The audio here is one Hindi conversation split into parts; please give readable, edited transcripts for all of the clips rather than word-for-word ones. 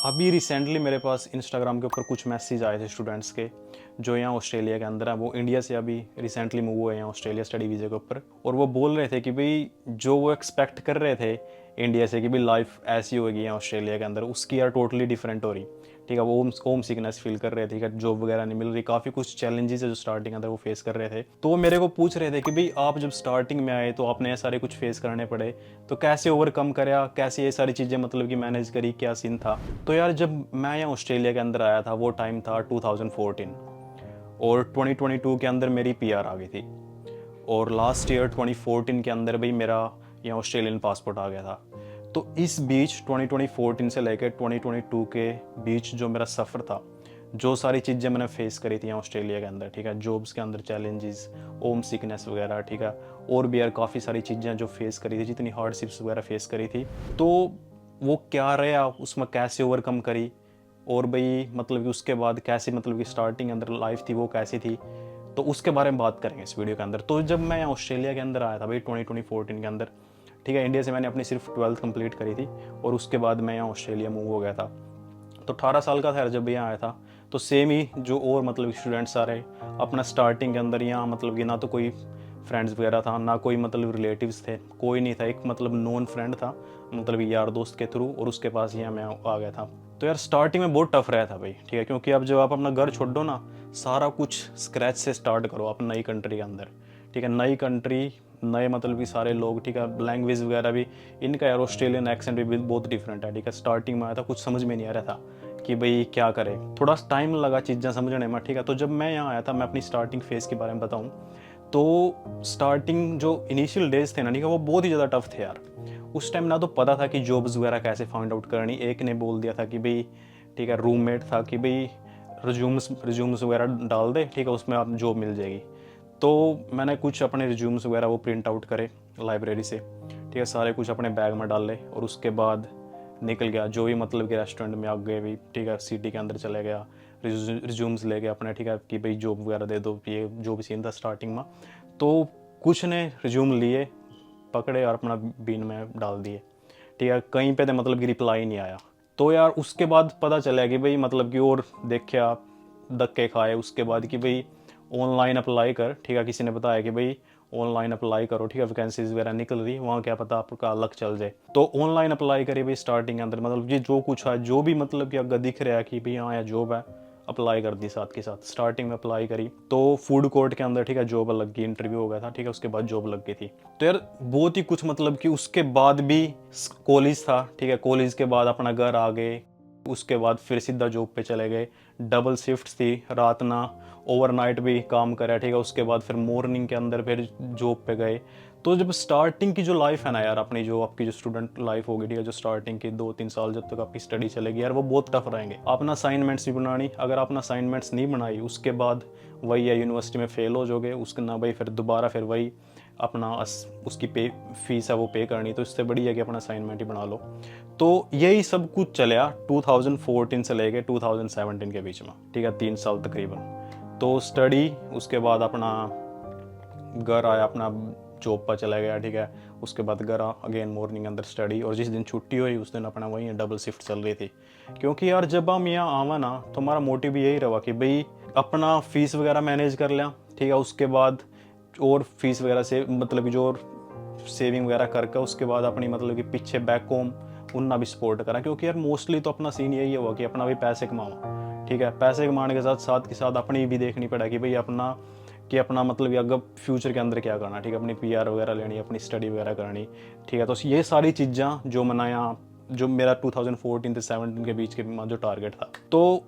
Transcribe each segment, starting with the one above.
अभी रिसेंटली मेरे पास इंस्टाग्राम के ऊपर कुछ मैसेज आए थे स्टूडेंट्स के जो यहाँ ऑस्ट्रेलिया के अंदर है। वो इंडिया से अभी रिसेंटली मूव हुए हैं ऑस्ट्रेलिया स्टडी वीज़े के ऊपर। और वो बोल रहे थे कि भाई जो वो एक्सपेक्ट कर रहे थे इंडिया से कि भाई लाइफ ऐसी होगी यहाँ ऑस्ट्रेलिया के अंदर, उसकी यार टोटली डिफरेंट हो रही। ठीक है, वो होम सिकनेस फील कर रहे थे, ठीक है, जॉब वगैरह नहीं मिल रही, काफ़ी कुछ चैलेंजेस है जो स्टार्टिंग अंदर वो फेस कर रहे थे। तो वो मेरे को पूछ रहे थे कि भाई आप जब स्टार्टिंग में आए तो आपने ये सारे कुछ फेस करने पड़े, तो कैसे ओवरकम करा, कैसे ये सारी चीज़ें मतलब कि मैनेज करी, क्या सीन था। तो यार जब मैं यहाँ ऑस्ट्रेलिया के अंदर आया था वो टाइम था 2014 और 2022 के अंदर मेरी पीआर आ गई थी। और लास्ट ईयर 2014 के अंदर भी मेरा यहाँ ऑस्ट्रेलियन पासपोर्ट आ गया था। तो इस बीच 2014 से लेकर 2022 के बीच जो मेरा सफ़र था, जो सारी चीज़ें मैंने फेस करी थी यहाँ ऑस्ट्रेलिया के अंदर, ठीक है, जॉब्स के अंदर चैलेंजेस, होम सिकनेस वगैरह, ठीक है, और भी यार काफ़ी सारी चीज़ें जो फेस करी थी, जितनी हार्डशिप्स वगैरह फेस करी थी, तो वो क्या रहा, उसमें कैसे ओवरकम करी, और भाई मतलब कि उसके बाद कैसे मतलब कि स्टार्टिंग अंदर लाइफ थी वो कैसी थी, तो उसके बारे में बात करेंगे इस वीडियो के अंदर। तो जब मैं यहाँ ऑस्ट्रेलिया के अंदर आया था भाई 2014 के अंदर, ठीक है, इंडिया से मैंने अपनी सिर्फ 12th कंप्लीट करी थी और उसके बाद मैं यहाँ ऑस्ट्रेलिया मूव हो गया था। तो 18 साल का था जब यहाँ आया था। तो सेम ही जो और मतलब स्टूडेंट्स आ रहे अपना स्टार्टिंग के अंदर यहाँ मतलब कि ना तो कोई फ्रेंड्स वगैरह था, ना कोई मतलब रिलेटिव्स थे, कोई नहीं था, एक मतलब नॉन फ्रेंड था मतलब यार दोस्त के थ्रू, और उसके पास यहाँ मैं आ गया था। तो यार स्टार्टिंग में बहुत टफ रहा था भाई, ठीक है, क्योंकि अब जब आप अपना घर छोड़ दो ना, सारा कुछ स्क्रैच से स्टार्ट करो आप नई कंट्री के अंदर, ठीक है, नई कंट्री, नए मतलब कि सारे लोग, ठीक है, लैंग्वेज वगैरह भी इनका यार ऑस्ट्रेलियन एक्सेंट भी बहुत डिफरेंट है, ठीक है। स्टार्टिंग में आया था कुछ समझ में नहीं आ रहा था कि भाई क्या करे, थोड़ा टाइम लगा चीज़ें समझने में, ठीक है। तो जब मैं यहाँ आया था, मैं अपनी स्टार्टिंग फेज़ के बारे में बताऊँ तो स्टार्टिंग जो इनिशियल डेज थे ना, ठीक है, वो बहुत ही ज़्यादा टफ थे यार। उस टाइम ना तो पता था कि जॉब्स वगैरह कैसे फाइंड आउट करनी। एक ने बोल दिया था कि भाई, ठीक है, रूममेट था कि भाई रिज्यूम्स वगैरह डाल दे, ठीक है, उसमें आप जॉब मिल जाएगी। तो मैंने कुछ अपने रिज्यूम्स वगैरह वो प्रिंट आउट करे लाइब्रेरी से, ठीक है, सारे कुछ अपने बैग में डाल ले और उसके बाद निकल गया जो भी मतलब कि रेस्टोरेंट में आगे भी, ठीक है, सिटी के अंदर चले गया, रिज्यूम्स ले गया अपने, ठीक है, कि भाई जॉब वगैरह दे दो, ये जो भी सीन था स्टार्टिंग में। तो कुछ ने रिज्यूम लिए, पकड़े और अपना बीन में डाल दिए, ठीक है, कहीं पे तो मतलब कि रिप्लाई नहीं आया। तो यार उसके बाद पता चला कि भाई मतलब कि और देखा, धक्के खाए उसके बाद कि भाई ऑनलाइन अप्लाई कर, ठीक है, किसी ने बताया कि भाई ऑनलाइन अप्लाई करो, ठीक है, वैकेंसीज वगैरह निकल रही, वहाँ क्या पता आपका लक चल जाए। तो ऑनलाइन अप्लाई करी भाई स्टार्टिंग के अंदर, मतलब ये जो कुछ है, जो भी मतलब कि अगर दिख रहा है कि भाई हाँ यार जॉब है, अप्लाई कर दी साथ के साथ। स्टार्टिंग में अप्लाई करी तो फूड कोर्ट के अंदर, ठीक है, जॉब लग गई, इंटरव्यू हो गया था, ठीक है, उसके बाद जॉब लग गई थी। तो यार बहुत ही कुछ मतलब कि उसके बाद भी कॉलेज था, ठीक है, कॉलेज के बाद अपना घर आ गए, उसके बाद फिर सीधा जॉब पे चले गए। डबल शिफ्ट थी, रात ना ओवरनाइट भी काम करा, ठीक है, उसके बाद फिर मॉर्निंग के अंदर फिर जॉब पे गए। तो जब स्टार्टिंग की जो लाइफ है ना यार, अपनी जो आपकी जो स्टूडेंट लाइफ होगी, ठीक है, जो स्टार्टिंग की 2-3 साल जब तक आपकी स्टडी चलेगी यार, वो बहुत टफ रहेंगे। आपने असाइनमेंट्स भी बनानी, अगर आपने असाइनमेंट्स नहीं बनाई उसके बाद वही है, यूनिवर्सिटी में फेल हो जाओगे, उसके ना भाई फिर दोबारा फिर वही अपना उसकी पे फीस है वो पे करनी। तो इससे बढ़िया है कि अपना असाइनमेंट ही बना लो। तो यही सब कुछ चला 2014 से लेके 2017 के बीच में, ठीक है, 3 साल तकरीबन। तो स्टडी, उसके बाद अपना घर आया, अपना जॉब पर चला गया, ठीक है, उसके बाद घर अगेन मॉर्निंग अंदर स्टडी, और जिस दिन छुट्टी हुई उस दिन अपना वही डबल शिफ्ट चल रही थी। क्योंकि यार जब हम यहाँ आवा ना तो हमारा मोटिव भी यही रहा कि भाई अपना फीस वगैरह मैनेज कर लिया, ठीक है, उसके बाद और फीस वगैरह से मतलब कि जो सेविंग वगैरह करके उसके बाद अपनी मतलब कि पीछे बैक होम उनना भी सपोर्ट करा। क्योंकि यार मोस्टली तो अपना सीन यही हुआ कि अपना भी पैसे कमाओ, ठीक है, पैसे कमाने के साथ साथ के साथ अपनी भी देखनी पड़ा कि भाई अपना मतलब अगर फ्यूचर के अंदर क्या करना, ठीक है, अपनी पीआर वगैरह लेनी, अपनी स्टडी वगैरह करनी, ठीक है। तो ये सारी चीज़ें जो मैंने यहाँ, जो मेरा 2014 से 17 के बीच के जो टारगेट था, तो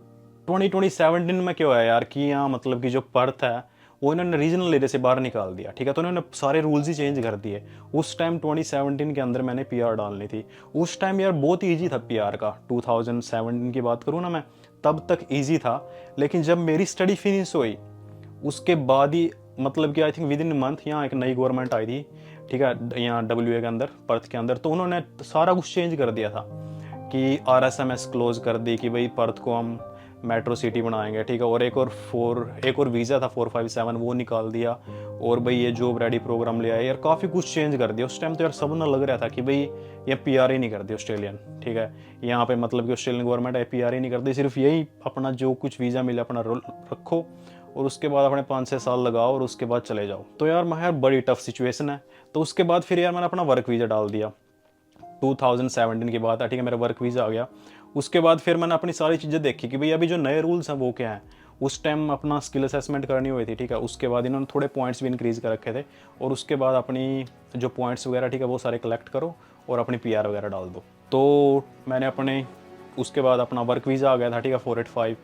2017 में क्या हुआ यार कि यहाँ मतलब कि जो पर्थ है वो इन्होंने रीजनल एरिया से बाहर निकाल दिया, ठीक है। तो इन्होंने सारे रूल्स ही चेंज कर दिए। उस टाइम 2017 के अंदर मैंने पीआर डालनी थी। उस टाइम यार बहुत ईजी था पीआर का, 2017 की बात करूँ ना मैं, तब तक ईजी था। लेकिन जब मेरी स्टडी फिनिश हुई उसके बाद ही मतलब कि I think with in month यहाँ एक नई गवर्नमेंट आई थी, ठीक है, यहाँ WA के अंदर, पर्थ के अंदर। तो उन्होंने सारा कुछ चेंज कर दिया था कि RSMS क्लोज कर दी कि भाई पर्थ को हम मेट्रो सिटी बनाएंगे, ठीक है। और एक और वीज़ा था 457, वो निकाल दिया। और भाई ये जॉब रेडी प्रोग्राम ले आए यार, काफ़ी कुछ चेंज कर दिया। उस टाइम तो यार सब ना लग रहा था कि भाई ये पीआर ही नहीं करती ऑस्ट्रेलियन, ठीक है। यहाँ पे मतलब कि ऑस्ट्रेलियन गवर्नमेंट है पीआर ही नहीं करती, सिर्फ यही अपना जो कुछ वीज़ा मिले अपना रखो और उसके बाद अपने 5-6 साल लगाओ और उसके बाद चले जाओ। तो यार मैं यार बड़ी टफ सिचुएशन है। तो उसके बाद फिर यार मैंने अपना वर्क वीज़ा डाल दिया। 2017 की बात है, ठीक है, मेरा वर्क वीज़ा आ गया। उसके बाद फिर मैंने अपनी सारी चीज़ें देखी कि भाई अभी जो नए रूल्स हैं वो क्या हैं। उस टाइम अपना स्किल असेसमेंट करनी हुई थी, ठीक है। उसके बाद इन्होंने थोड़े पॉइंट्स भी इंक्रीज़ कर रखे थे और उसके बाद अपनी जो पॉइंट्स वगैरह, ठीक है, वो सारे कलेक्ट करो और अपनी पीआर वगैरह डाल दो। तो मैंने अपने उसके बाद अपना वर्क वीज़ा आ गया था, ठीक है, 485।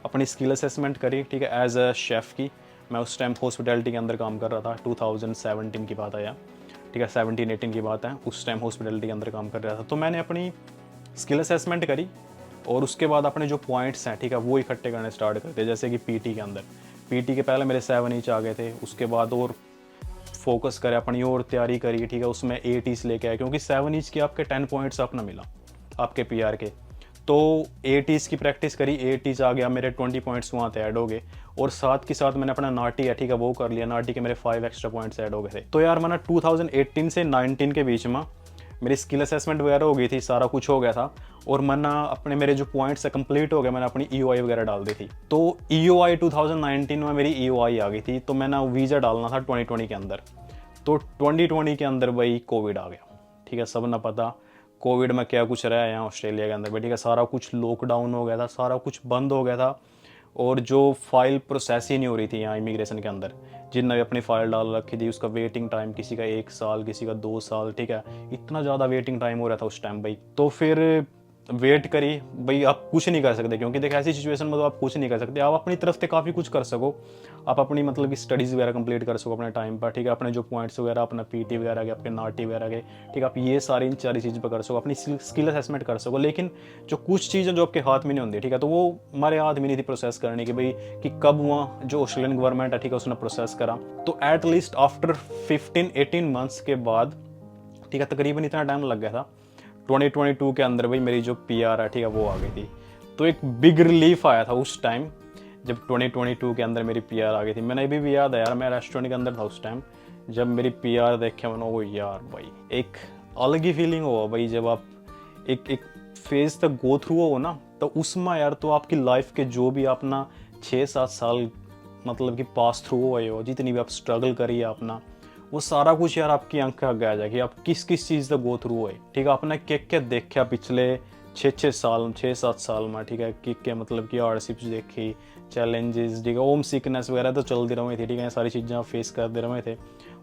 अपनी स्किल असेसमेंट करी, ठीक है, एज अ शेफ़ की। मैं उस टाइम हॉस्पिटैलिटी के अंदर काम कर रहा था। 2017 की बात है, ठीक है, 17-18 की बात है। उस टाइम हॉस्पिटैलिटी के अंदर काम कर रहा था। तो मैंने अपनी स्किल असेसमेंट करी और उसके बाद अपने जो पॉइंट्स हैं, ठीक है, वो इकट्ठे करने स्टार्ट करते। जैसे कि पीटी के अंदर, पीटी के पहले मेरे 7 ईच आ गए थे। उसके बाद और फोकस करे, अपनी और तैयारी करी, ठीक है, उसमें 8 ईच लेके आए, क्योंकि 7 ईच के आपके 10 पॉइंट्स अपना मिला आपके पीआर के। तो 8 ईच की प्रैक्टिस करी, 8 ईच आ गया, मेरे 20 पॉइंट्स वहाँ पे ऐड हो गए। और साथ के साथ मैंने अपना नाटी है, ठीक है, वो कर लिया। नाटी के मेरे 5 एक्स्ट्रा पॉइंट्स ऐड हो गए थे। तो यार मैंने 2018 से 19 के बीच में मेरी स्किल असेसमेंट वगैरह हो गई थी, सारा कुछ हो गया था। और मैंने अपने मेरे जो पॉइंट्स है कंप्लीट हो गए, मैंने अपनी ईओआई वगैरह डाल दी थी। तो ईओआई 2019 में मेरी ईओआई आ गई थी। तो मैंने वीज़ा डालना था 2020 के अंदर। तो 2020 के अंदर भाई कोविड आ गया, ठीक है। सब ना पता कोविड में क्या कुछ रहा है यहाँ ऑस्ट्रेलिया के अंदर भाई, ठीक है। सारा कुछ लॉकडाउन हो गया था, सारा कुछ बंद हो गया था। और जो फाइल प्रोसेस ही नहीं हो रही थी यहाँ इमिग्रेशन के अंदर, जिनने अपनी फ़ाइल डाल रखी थी, उसका वेटिंग टाइम किसी का 1 साल, किसी का 2 साल, ठीक है। इतना ज़्यादा वेटिंग टाइम हो रहा था उस टाइम भाई। तो फिर वेट करी भाई, आप कुछ नहीं कर सकते, क्योंकि देख ऐसी सिचुएशन में तो आप कुछ नहीं कर सकते। आप अपनी तरफ से काफ़ी कुछ कर सको, आप अपनी मतलब कि स्टडीज़ वगैरह कंप्लीट कर सको अपने टाइम पर, ठीक है। अपने जो पॉइंट्स वगैरह, अपना पीटी वगैरह के, आपके नाटी वगैरह के, ठीक है, आप ये सारी इन सारी चीज़ पर कर सको, अपनी स्किल असेसमेंट कर सको। लेकिन जो कुछ चीज़ें जो आपके हाथ में नहीं होती, ठीक है, तो वो हमारे हाथ में नहीं थी प्रोसेस करने की भाई, कि कब वहाँ जो ऑस्ट्रेलियन गवर्नमेंट है, ठीक है, उसने प्रोसेस करा। तो एट लीस्ट आफ्टर 15-18 मंथ्स के बाद, ठीक है, तकरीबन इतना टाइम लग गया था। 2022 के अंदर भाई मेरी जो पीआर है, ठीक है, वो आ गई थी। तो एक बिग रिलीफ आया था उस टाइम जब 2022 के अंदर मेरी पीआर आ गई थी। मैंने अभी भी याद है यार, मैं रेस्टोरेंट के अंदर था उस टाइम, जब मेरी पीआर देखे मैंने, वो यार भाई एक अलग ही फीलिंग हो भाई। जब आप एक फेज तक गो थ्रू हो ना, तो उसमें यार तो आपकी लाइफ के जो भी अपना 6-7 साल मतलब कि पास थ्रू हुए हो, जितनी भी आप स्ट्रगल करी है अपना, वो सारा कुछ यार आपकी आंख के आगे आ जाएगी। आप किस किस चीज़ तक गो थ्रू हुए, ठीक है। आपने क्या देखा पिछले 6-7 साल में, ठीक है, क्या मतलब कि हार्डशिप्स देखी, चैलेंजेस, ठीक है, होम सिकनेस वगैरह तो चलती रहे थे, ठीक है, सारी चीज़ें आप फेस करते रहे थे।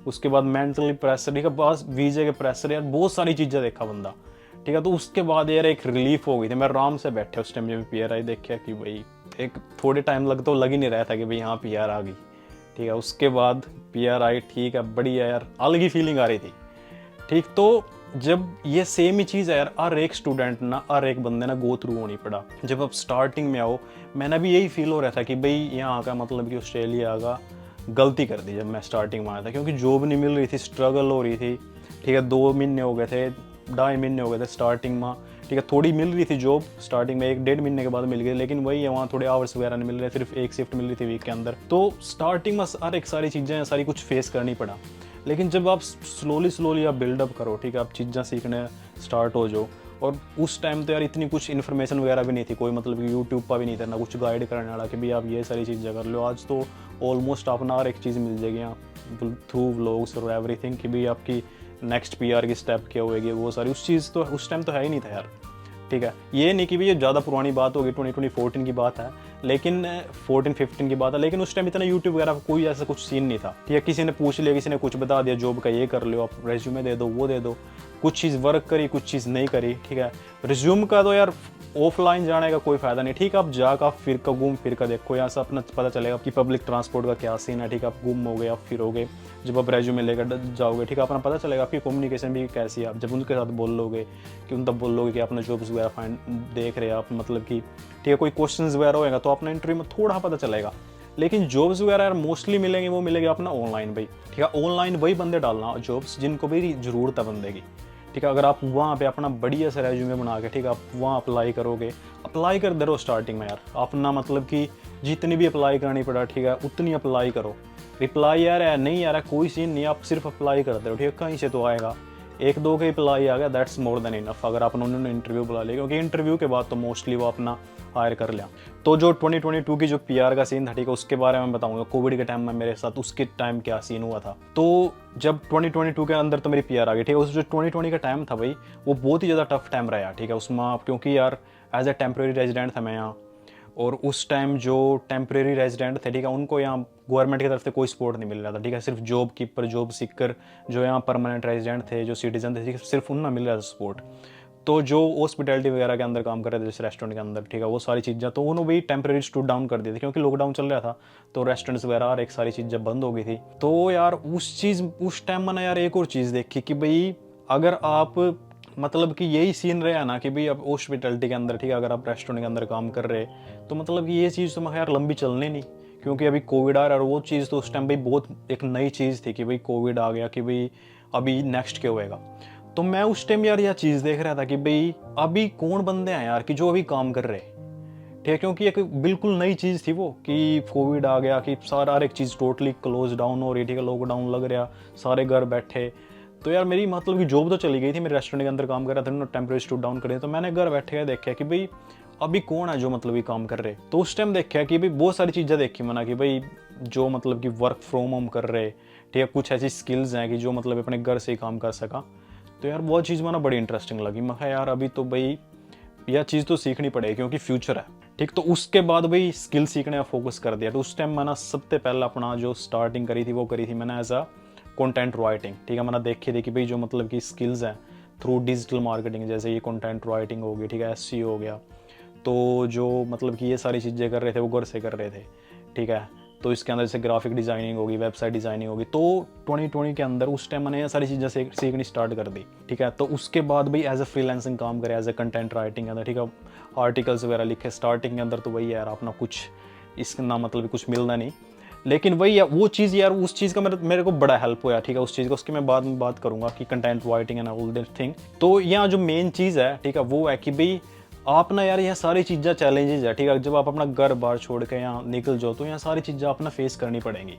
उसके बाद मेंटली प्रेशर, ठीक है, बस वीज़े के प्रेशर, यार बहुत सारी चीज़ें देखा बंदा, ठीक है। तो उसके बाद यार एक रिलीफ हो गई थी। मैं आराम से बैठे उस टाइम जब पीआर आई, देखा कि भाई एक थोड़े टाइम लग ही नहीं रहा था कि भाई हाँ पीआर आ गई, ठीक है। उसके बाद पीआर आई, ठीक है, बढ़िया यार, अलग ही फीलिंग आ रही थी, ठीक। तो जब ये सेम ही चीज़ है यार, हर एक स्टूडेंट ना, हर एक बंदे ना गो थ्रू होनी पड़ा। जब आप स्टार्टिंग में आओ, मैंने भी यही फील हो रहा था कि भाई यहाँ का मतलब कि ऑस्ट्रेलिया का गलती कर दी जब मैं स्टार्टिंग में आया था, क्योंकि जॉब नहीं मिल रही थी, स्ट्रगल हो रही थी, ठीक है। 2 महीने हो गए थे, 2.5 महीने हो गए थे स्टार्टिंग में, ठीक है। थोड़ी मिल रही थी जॉब स्टार्टिंग में, 1-1.5 महीने के बाद मिल गई, लेकिन वही है, वहाँ थोड़े आवर्स वगैरह नहीं मिल रहे, सिर्फ एक शिफ्ट मिल रही थी वीक के अंदर। तो स्टार्टिंग में हर एक सारी चीज़ें सारी कुछ फेस करनी पड़ा। लेकिन जब आप स्लोली आप बिल्डअप करो, ठीक है, आप चीज़ें सीखने स्टार्ट हो जाओ। और उस टाइम तो यार इतनी कुछ इन्फॉर्मेशन वगैरह भी नहीं थी, कोई मतलब कि यूट्यूब पर भी नहीं था ना कुछ गाइड करने वाला कि भाई आप ये सारी चीज़ें कर लो। आज तो ऑलमोस्ट अपना हर एक चीज़ मिल जाएगी यहाँ थ्रू व्लॉग्स और एवरीथिंग, कि भाई आपकी नेक्स्ट पीआर की स्टेप क्या होएगी, वो सारी उस चीज़ तो उस टाइम तो है ही नहीं था यार, ठीक है। ये नहीं कि भी ये ज़्यादा पुरानी बात होगी, 2014 की बात है, लेकिन 14-15 की बात है। लेकिन उस टाइम इतना यूट्यूब वगैरह का कोई ऐसा कुछ सीन नहीं था, ठीक है। किसी ने पूछ लिया, किसी ने कुछ बता दिया, जॉब का ये कर लो, आप रेज्यूमे दे दो, वो दे दो, कुछ चीज़ वर्क करी, कुछ चीज़ नहीं करी, ठीक है। रिज्यूम का तो यार ऑफलाइन जाने का कोई फ़ायदा नहीं, ठीक है। आप जाकर फिर का घूम फिर का देखो, यहाँ से अपना पता चलेगा कि पब्लिक ट्रांसपोर्ट का क्या सीन है, ठीक है। आप गुम हो गए, आप फिरोगे, जब आप रेज्यूमे लेकर जाओगे, ठीक है, अपना पता चलेगा आपकी कम्युनिकेशन भी कैसी है। आप जब उनके साथ बोल लोगे कि उन तब बोल लोगे कि अपना जॉब्स वगैरह फाइंड देख रहे हैं आप, मतलब कि ठीक है, कोई क्वेश्चंस वगैरह होएगा तो अपना इंटरव्यू में थोड़ा पता चलेगा। लेकिन जॉब्स वगैरह यार मोस्टली मिलेंगे, वो मिलेंगे अपना ऑनलाइन भाई, ठीक है। ऑनलाइन वही बंदे डालना जॉब्स जिनको भी ज़रूरत है बंदे की, ठीक है। अगर आप वहाँ पे अपना बढ़िया सा रेज्यूमे बना के, ठीक है, आप वहाँ अप्लाई करोगे, अप्लाई कर दे रहो स्टार्टिंग में यार, अपना मतलब कि जितनी भी अप्लाई करनी पड़ा, ठीक है, उतनी अप्लाई करो। रिप्लाई यार है नहीं यार, कोई सीन नहीं, आप सिर्फ अप्लाई कर दे रहो, ठीक है, कहीं से तो आएगा। एक दो के अप्लाई आ गया, दैट्स मोर देन इनफ, अगर आप उन्होंने इंटरव्यू बुला लिया, क्योंकि इंटरव्यू के बाद तो मोस्टली वो अपना हायर कर लिया। तो जो 2022 की जो PR का सीन था, ठीक है, उसके बारे में बताऊंगा। कोविड के टाइम में मेरे साथ उसके टाइम क्या सीन हुआ था। तो जब 2022 के अंदर तो मेरी PR आ गई, ठीक है, उस जो 2020 का टाइम था भाई, वो बहुत ही ज़्यादा टफ टाइम रहा, ठीक है, उसमें क्योंकि यार एज ए टेम्प्रेरी रेजिडेंट था मैं यहाँ, और उस टाइम जो टेम्प्रेरी रेजिडेंट थे, ठीक है, उनको यहाँ गवर्नमेंट की तरफ से कोई सपोर्ट नहीं मिल रहा था, ठीक है, सिर्फ जॉब कीपर, जॉब सीकर जो यहाँ परमानेंट रेजिडेंट थे, जो सिटीजन थे, सिर्फ उनमें मिल रहा था सपोर्ट। तो जो हॉस्पिटैलिटी वगैरह के अंदर काम कर रहे थे, जैसे रेस्टोरेंट के अंदर, ठीक है, वो सारी चीज़ें तो उन्होंने भी टेम्प्रेरी स्टूड डाउन कर दिए थे, क्योंकि लॉकडाउन चल रहा था, तो रेस्टोरेंट्स वगैरह और एक सारी चीज़ें बंद हो गई थी। तो यार उस टाइम मैंने यार एक और चीज़ देखी कि भाई अगर आप मतलब कि यही सीन रहा ना कि भाई अब हॉस्पिटैलिटी के अंदर, ठीक है, अगर आप रेस्टोरेंट के अंदर काम कर रहे, तो मतलब कि ये चीज़ तो मैं यार लंबी चलनी नहीं, क्योंकि अभी कोविड आ रहा है, और वो चीज़ तो उस टाइम भाई बहुत एक नई चीज़ थी कि भाई कोविड आ गया, कि भाई अभी नेक्स्ट क्या होएगा। तो मैं उस टाइम यार यह चीज़ देख रहा था कि भाई अभी कौन बंदे हैं यार कि जो अभी काम कर रहे, ठीक है, क्योंकि एक बिल्कुल नई चीज़ थी वो कि कोविड आ गया, कि सारा हर एक चीज़ टोटली क्लोज डाउन हो रही, ठीक है, लॉकडाउन लग रहा, सारे घर बैठे। तो यार मेरी मतलब कि जॉब तो चली गई थी, मेरे रेस्टोरेंट के अंदर काम कर रहा था, उन्होंने टेम्प्रेरी स्टूड डाउन करे, तो मैंने घर बैठे देखा कि भाई अभी कौन है जो मतलब ये काम कर रहे। तो उस टाइम देखा कि भाई बहुत सारी चीज़ें देखी मैंने कि भाई जो मतलब कि वर्क फ्रॉम होम कर रहे, ठीक है, कुछ ऐसी स्किल्स हैं कि जो मतलब अपने घर से ही काम कर सका। तो यार वो चीज़ मैंने बड़ी इंटरेस्टिंग लगी। मैं यार अभी तो भाई यह चीज़ तो सीखनी पड़ेगी, क्योंकि फ्यूचर है, ठीक। तो उसके बाद भाई स्किल सीखने का फोकस कर दिया। तो उस टाइम मैंने सबसे पहले अपना जो स्टार्टिंग करी थी वो करी थी मैंने एज अ कंटेंट राइटिंग, ठीक है, मैंने देखी थी कि भाई जो मतलब कि स्किल्स हैं थ्रू डिजिटल मार्केटिंग, जैसे ये कंटेंट राइटिंग हो गई, ठीक है, SEO हो गया, तो जो मतलब कि ये सारी चीज़ें कर रहे थे वो घर से कर रहे थे, ठीक है। तो इसके अंदर जैसे ग्राफिक डिज़ाइनिंग होगी, वेबसाइट डिज़ाइनिंग होगी। तो 2020 के अंदर उस टाइम मैंने ये सारी चीज़ें सीखनी स्टार्ट कर दी, ठीक है। तो उसके बाद भाई एज ए फ्रीलांसिंग काम करे, एज ए कंटेंट राइटिंग के अंदर, ठीक है, आर्टिकल्स वगैरह लिखे स्टार्टिंग के अंदर। तो वही यार अपना कुछ इसका ना मतलब कुछ मिलना नहीं, लेकिन वही वो चीज़ यार उस चीज़ का मेरे को बड़ा हेल्प हुआ, ठीक है, उस चीज़ को, उसकी मैं बाद में बात करूँगा कि content writing and all this thing. तो यहाँ जो मेन चीज़ है, ठीक है, वो है कि भाई आप ना यार यह सारी चीज़ें चैलेंजेस है, ठीक है, जब आप अपना घर बार छोड़ के यहाँ निकल जाओ तो यहाँ सारी चीज़ें अपना फेस करनी पड़ेंगी,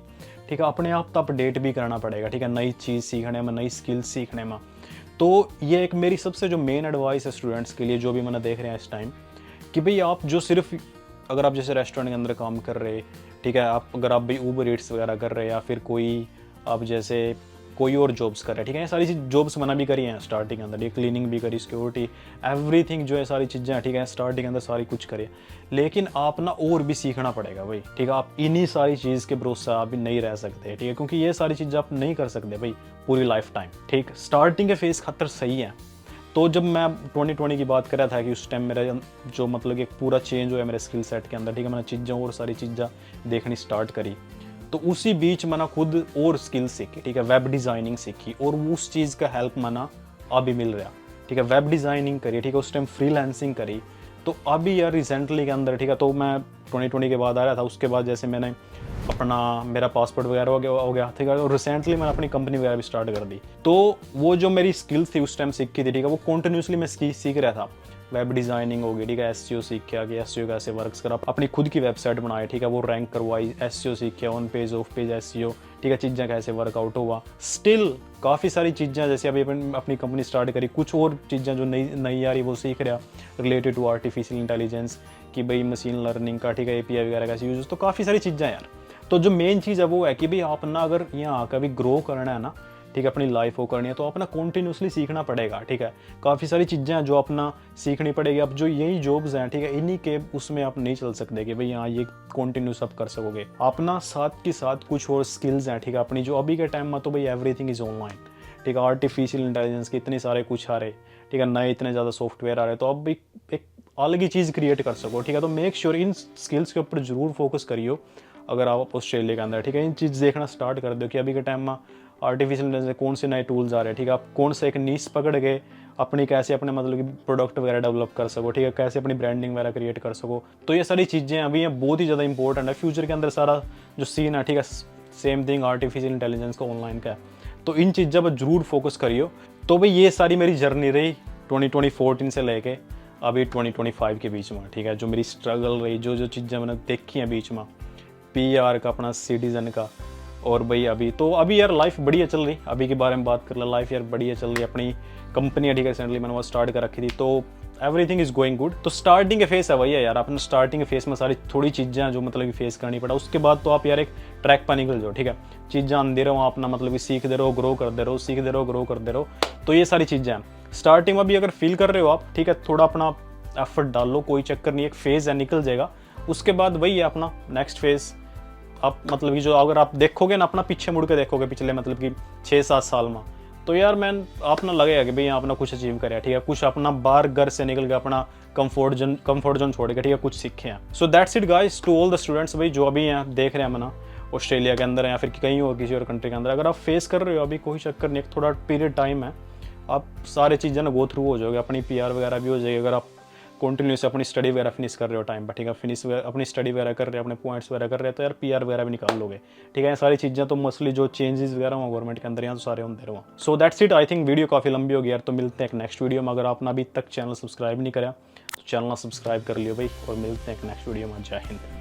ठीक है, अपने आप तो अपडेट भी करना पड़ेगा, ठीक है, नई चीज़ सीखने में, नई स्किल्स सीखने में। तो ये एक मेरी सबसे जो मेन एडवाइस है स्टूडेंट्स के लिए जो भी मैंने देख रहे हैं इस टाइम, कि भाई आप जो सिर्फ अगर आप जैसे रेस्टोरेंट के अंदर काम कर रहे, ठीक है, आप अगर आप भाई ऊबर ईट्स वगैरह कर रहे, या फिर कोई आप जैसे कोई और जॉब्स कर रहे हैं, ठीक है, ये सारी चीज़ जॉब्स मैंने भी करी हैं स्टार्टिंग के अंदर, ये क्लीनिंग भी करी, सिक्योरिटी, एवरीथिंग जो है सारी चीज़ें हैं, ठीक है, स्टार्टिंग के अंदर सारी कुछ करे। लेकिन आप ना और भी सीखना पड़ेगा भाई, ठीक है, आप इन्हीं सारी चीज़ के भरोसा आप भी नहीं रह सकते, ठीक है, क्योंकि ये सारी चीज़ें आप नहीं कर सकते भाई पूरी लाइफ टाइम, ठीक। स्टार्टिंग के फेस खातर सही है। तो जब मैं 2020 की बात कर रहा था कि उस टाइम मेरा जो मतलब कि एक पूरा चेंज हुआ मेरे स्किल सेट के अंदर, ठीक है, मैंने चीज़ें और सारी चीज़ें देखनी स्टार्ट करी। तो उसी बीच मैंने खुद और स्किल सीखी, ठीक है, वेब डिज़ाइनिंग सीखी, और उस चीज़ का हेल्प मैंने अभी मिल रहा, ठीक है, वेब डिज़ाइनिंग करी, ठीक है, उस टाइम फ्रीलांसिंग करी। तो अभी यार रिसेंटली के अंदर, ठीक है, तो मैं 2020 के बाद आ रहा था, उसके बाद जैसे मैंने अपना मेरा पासपोर्ट वगैरह हो गया, ठीक है, और रिसेंटली मैंने अपनी कंपनी वगैरह भी स्टार्ट कर दी। तो वो जो मेरी स्किल्स थी उस टाइम सीखी थी, ठीक है, वो कंटिन्यूसली मैं सीख रहा था। वेब डिज़ाइनिंग होगी, ठीक है, SEO सीख किया कि SEO कैसे वर्क्स करा, अपनी खुद की वेबसाइट बनाई, ठीक है, वो रैंक करवाई, SEO सीख किया, on page of page SEO, ठीक है, चीज़ें कैसे वर्कआउट हुआ। स्टिल काफ़ी सारी चीज़ें जैसे अभी अपनी कंपनी स्टार्ट करी, कुछ और चीज़ें जो नई आ रही वो सीख रहा रिलेटेड टू आर्टिफिशियल इंटेलिजेंस, कि भाई मशीन लर्निंग का, ठीक है, API वगैरह कैसे यूज, तो काफ़ी सारी चीज़ें यार। तो जो मेन चीज़ है वो है कि भाई आप ना अगर यहाँ आकर भी ग्रो करना है ना, ठीक है, अपनी लाइफ को करनी है, तो अपना कॉन्टीन्यूसली सीखना पड़ेगा, ठीक है। काफ़ी सारी चीज़ें हैं जो अपना सीखनी पड़ेगी। अब जो यही जॉब्स हैं, ठीक है, इन्हीं के उसमें आप नहीं चल सकते कि भाई हाँ ये कॉन्टीन्यूस आप कर सकोगे। अपना साथ के साथ कुछ और स्किल्स हैं, ठीक है, अपनी जो अभी के टाइम में तो भाई एवरीथिंग इज़ ऑनलाइन, ठीक है, आर्टिफिशियल इंटेलिजेंस के इतने सारे कुछ आ रहे, ठीक है, नए इतने ज़्यादा सॉफ्टवेयर आ रहे, तो अब एक अलग ही चीज़ क्रिएट कर सको, ठीक है। तो मेक श्योर इन स्किल्स के ऊपर ज़रूर फोकस करियो अगर आप ऑस्ट्रेलिया के अंदर, ठीक है। इन चीज़ देखना स्टार्ट कर दो कि अभी के टाइम में आर्टिफिशियल इंटेलिजेंस कौन से नए टूल्स आ रहे हैं, ठीक है, आप कौन सा एक नीश पकड़ के अपनी कैसे अपने मतलब कि प्रोडक्ट वगैरह डेवलप कर सको, ठीक है, कैसे अपनी ब्रांडिंग वगैरह क्रिएट कर सको। तो ये सारी चीज़ें अभी हैं, बहुत ही ज़्यादा इंपॉर्टेंट है फ्यूचर के अंदर। सारा जो सीन है, ठीक है, सेम थिंग आर्टिफिशियल इंटेलिजेंस का ऑनलाइन का है, तो इन चीज़ों पर जरूर फोकस करियो। तो भाई ये सारी मेरी जर्नी रही 2014 से लेके अभी 2025 के बीच में, ठीक है। जो मेरी स्ट्रगल रही, जो जो चीज़ें मैंने देखी हैं बीच में, पीआर का, अपना सिटीज़न का, और भाई अभी यार लाइफ बढ़िया चल रही। अभी के बारे में बात कर ले, लाइफ यार बढ़िया चल रही। अपनी कंपनी है, ठीक है, रिसेंटली मैंने वो स्टार्ट कर रखी थी, तो एवरीथिंग इज़ गोइंग गुड। तो स्टार्टिंग के फेस है वही है यार, अपने स्टार्टिंग के फेस में सारी थोड़ी चीज़ें हैं जो मतलब कि फेस करनी पड़ा। उसके बाद तो आप यार एक ट्रैक पर निकल जाओ, ठीक है। चीज़ें आंदे रहो, अपना मतलब कि सीखते रहो, ग्रो करते रहो, सीखते रहो, ग्रो करते रहो। तो ये सारी चीज़ें हैं। स्टार्टिंग में भी अगर फील कर रहे हो आप, ठीक है, थोड़ा अपना एफर्ट डाल लो, कोई चक्कर नहीं, एक फेज़ है, निकल जाएगा। उसके बाद वही है अपना नेक्स्ट फेज़। आप मतलब कि जो अगर आप देखोगे ना, अपना पीछे मुड़ के देखोगे पिछले मतलब कि 6-7 साल में, तो यार मैन अपना लगेगा कि भाई अपना कुछ अचीव करे, ठीक है, कुछ अपना बाहर घर से निकल के अपना कंफर्ट जोन छोड़ के, ठीक है, कुछ सीखे हैं। So that's it guys to all the students भाई जो अभी यहाँ देख रहे हैं मना ऑस्ट्रेलिया के अंदर या फिर कहीं और किसी और कंट्री के अंदर। अगर आप फेस कर रहे हो अभी, कोई चक्कर नहीं, एक थोड़ा पीरियड टाइम है, आप सारी चीज़ें ना गो थ्रू हो जाओगे, अपनी पीआर वगैरह भी हो जाएगी। अगर आप कंटिन्यूस अपनी स्टडी वगैरह फिनिश कर रहे हो टाइम पर, ठीक है, अपनी स्टडी वगैरह कर रहे हो, अपने पॉइंट्स वगैरह कर रहे हो, तो यार पीआर वगैरह भी निकाल लोगे, ठीक है। सारी चीज़ें तो मोस्टली जो चेंजेस वगैरह हो गवर्नमेंट के अंदर यहाँ तो सारे होते रहो। सो that's it. I think video काफ़ी लंबी होगी यार, तो मिलते हैं एक नेक्स्ट वीडियो में। अगर आपने अभी तक चैनल सब्सक्राइब नहीं करा तो चैनल सब्सक्राइब कर लियो भाई, और मिलते हैं एक नेक्स्ट वीडियो में। जय हिंद।